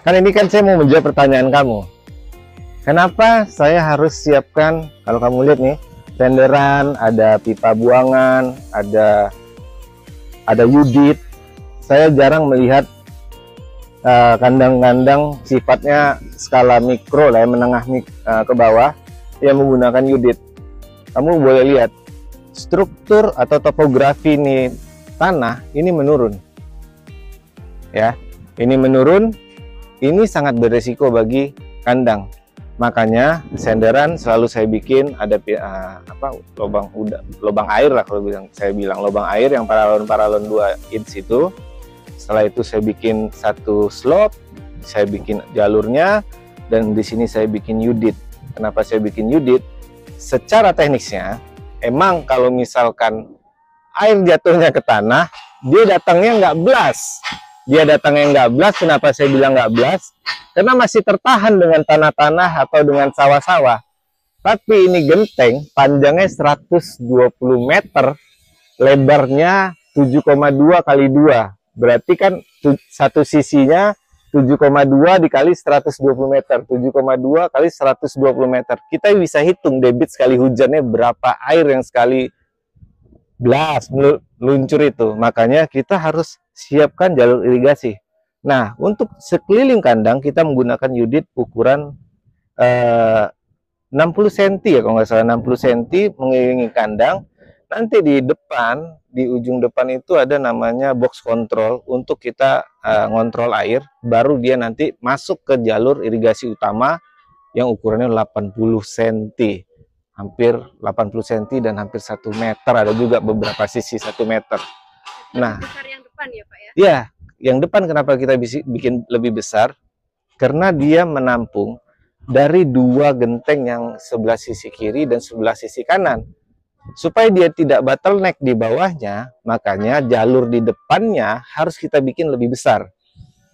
Kan ini kan saya mau menjawab pertanyaan kamu. Kenapa saya harus siapkan, kalau kamu lihat nih, tenderan, ada pipa buangan, ada yudit. Saya jarang melihat kandang-kandang sifatnya skala mikro lah, menengah ke bawah yang menggunakan yudit. Kamu boleh lihat struktur atau topografi nih tanah ini menurun. Ya, ini menurun. Ini sangat beresiko bagi kandang. Makanya senderan selalu saya bikin ada lubang air lah, kalau saya bilang lubang air yang paralon 2 inch itu. Setelah itu saya bikin satu slope, saya bikin jalurnya, dan di sini saya bikin yudit. Kenapa saya bikin yudit? Secara teknisnya emang kalau misalkan air jatuhnya ke tanah, dia datangnya nggak blas. Kenapa saya bilang nggak blas? Karena masih tertahan dengan tanah-tanah atau dengan sawah-sawah. Tapi ini genteng, panjangnya 120 meter, lebarnya 7,2 kali 2. Berarti kan satu sisinya 7,2 dikali 120 meter. 7,2 kali 120 meter. Kita bisa hitung debit sekali hujannya berapa air yang sekali blas meluncur itu. Makanya kita harus siapkan jalur irigasi. Nah, untuk sekeliling kandang kita menggunakan yudit ukuran 60 cm ya, kalau nggak salah 60 cm mengelilingi kandang. Nanti di depan, di ujung depan itu ada namanya box control untuk kita ngontrol air. Baru dia nanti masuk ke jalur irigasi utama yang ukurannya 80 cm. Hampir 80 cm dan hampir 1 meter. Ada juga beberapa sisi 1 meter. Nah, besar yang depan ya Pak ya? Ya, yang depan kenapa kita bikin lebih besar? Karena dia menampung dari 2 genteng yang sebelah sisi kiri dan sebelah sisi kanan. Supaya dia tidak bottleneck di bawahnya, makanya jalur di depannya harus kita bikin lebih besar.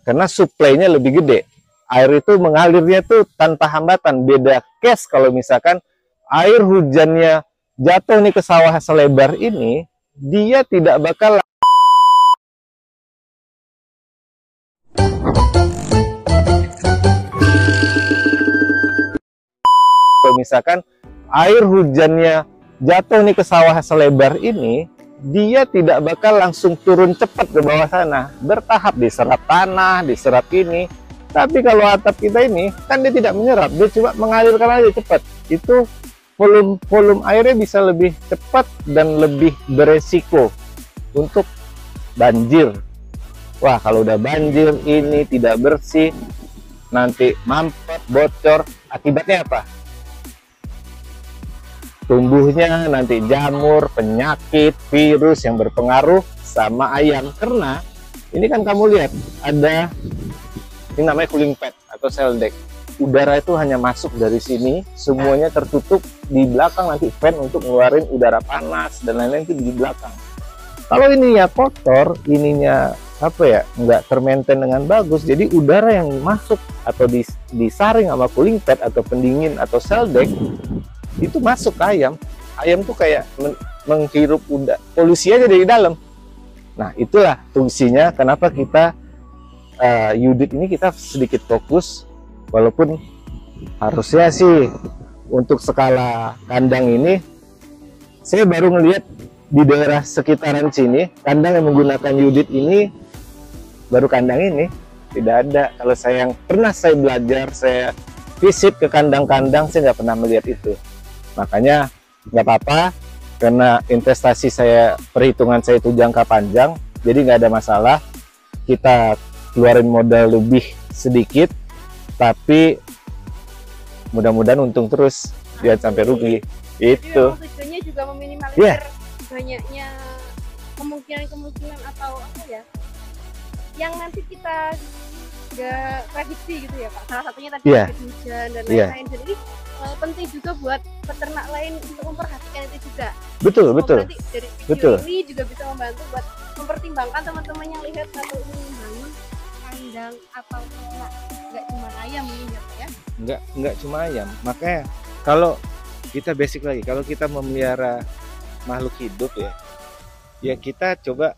Karena suplainya lebih gede. Air itu mengalirnya tuh tanpa hambatan. Beda case kalau misalkan air hujannya jatuh nih ke sawah selebar ini, dia tidak bakal kalau misalkan air hujannya jatuh nih ke sawah selebar ini, dia tidak bakal langsung turun cepat ke bawah sana, bertahap diserap tanah, diserap ini. Tapi kalau atap kita ini kan dia tidak menyerap, dia cuma mengalirkan aja cepat. Itu volume airnya bisa lebih cepat dan lebih beresiko untuk banjir. Wah, kalau udah banjir ini tidak bersih, nanti mampet, bocor, akibatnya apa? Tumbuhnya nanti jamur, penyakit, virus yang berpengaruh sama ayam. Karena ini kan kamu lihat ada ini namanya cooling pad atau cell deck. Udara itu hanya masuk dari sini, semuanya tertutup. Di belakang nanti fan untuk ngeluarin udara panas dan lain-lain itu di belakang. Kalau ininya kotor, ininya nggak termaintain dengan bagus, jadi udara yang masuk atau disaring sama cooling pad atau pendingin atau cell deck itu masuk ke ayam. Ayam tuh kayak menghirup polusi aja dari dalam. Nah, itulah fungsinya kenapa kita yudit ini kita sedikit fokus, walaupun harusnya sih untuk skala kandang ini saya baru ngelihat di daerah sekitaran sini kandang yang menggunakan yudit ini, baru kandang ini. Tidak ada. Kalau saya yang pernah saya belajar, saya visit ke kandang-kandang, saya nggak pernah melihat itu. Makanya nggak apa-apa, karena investasi saya, perhitungan saya itu jangka panjang, jadi nggak ada masalah. Kita keluarin modal lebih sedikit, tapi mudah-mudahan untung terus, jangan sampai rugi. Itu tujuannya juga meminimalisir banyaknya kemungkinan atau apa ya yang nanti kita nggak prediksi gitu ya Pak. Salah satunya tadi hujan dan lain-lain. Jadi penting juga buat peternak lain untuk memperhatikan itu juga. Betul. Nanti dari video ini juga bisa membantu buat mempertimbangkan teman-teman yang lihat atau ingin membangun kandang atau ternak, nggak cuma ayam ini ya Pak ya. Nggak cuma ayam. Makanya kalau kita basic lagi, kalau kita memelihara makhluk hidup ya kita coba,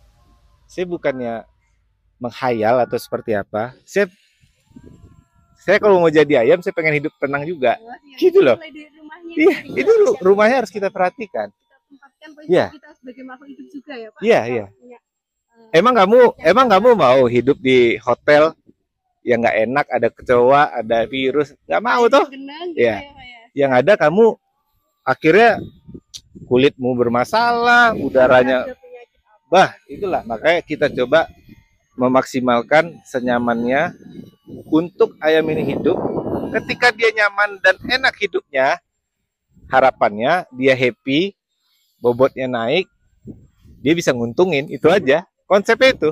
saya bukannya menghayal atau seperti apa, saya Saya kalau mau jadi ayam, saya pengen hidup tenang juga. Oh, iya. Gitu loh. Mulai dari rumahnya Iya, gitu itu ya. rumahnya harus kita perhatikan. Kita tempatkan Iya. posisi kita sebagai makhluk hidup juga ya Pak. Iya, Kalau iya. punya, Emang kamu mau hidup di hotel yang nggak enak, ada kecoa, ada virus? Nggak mau toh? genang gitu Iya. ya Pak ya. Yang ada kamu akhirnya kulitmu bermasalah, udaranya, Ada penyakit apa? bah, itulah. Makanya kita coba memaksimalkan senyamannya untuk ayam ini hidup. Ketika dia nyaman dan enak hidupnya, harapannya dia happy, bobotnya naik, dia bisa nguntungin, itu aja konsepnya itu.